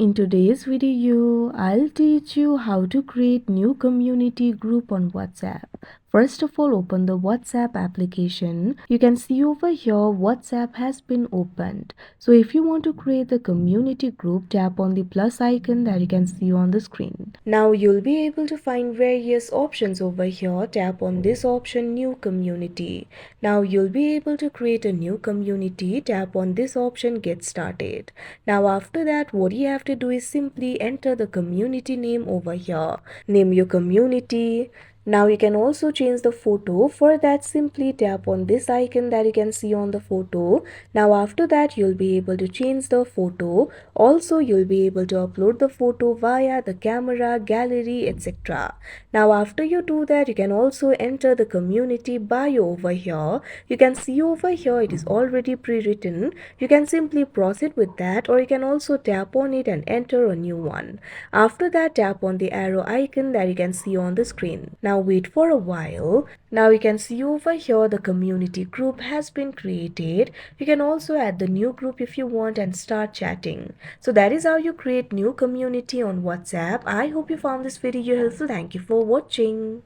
In today's video, I'll teach you how to create new community group on WhatsApp. First of all, open the WhatsApp application. You can see over here WhatsApp has been opened. So if you want to create the community group, tap on the plus icon that you can see on the screen. Now you'll be able to find various options over here. Tap on this option, new community. Now you'll be able to create a new community. Tap on this option, get started. Now after that, what you have to do is simply enter the community name over here. Name your community. Now you can also change the photo. For that, simply tap on this icon that you can see on the photo. Now after that, you'll be able to change the photo. Also, you'll be able to upload the photo via the camera, gallery, etc. Now after you do that, you can also enter the community bio over here. You can see over here it is already pre-written. You can simply proceed with that, or you can also tap on it and enter a new one. After that, tap on the arrow icon that you can see on the screen. Now wait for a while. Now you can see over here the community group has been created. You can also add the new group if you want and start chatting. So that is how you create new community on WhatsApp. I hope you found this video helpful. Thank you for watching.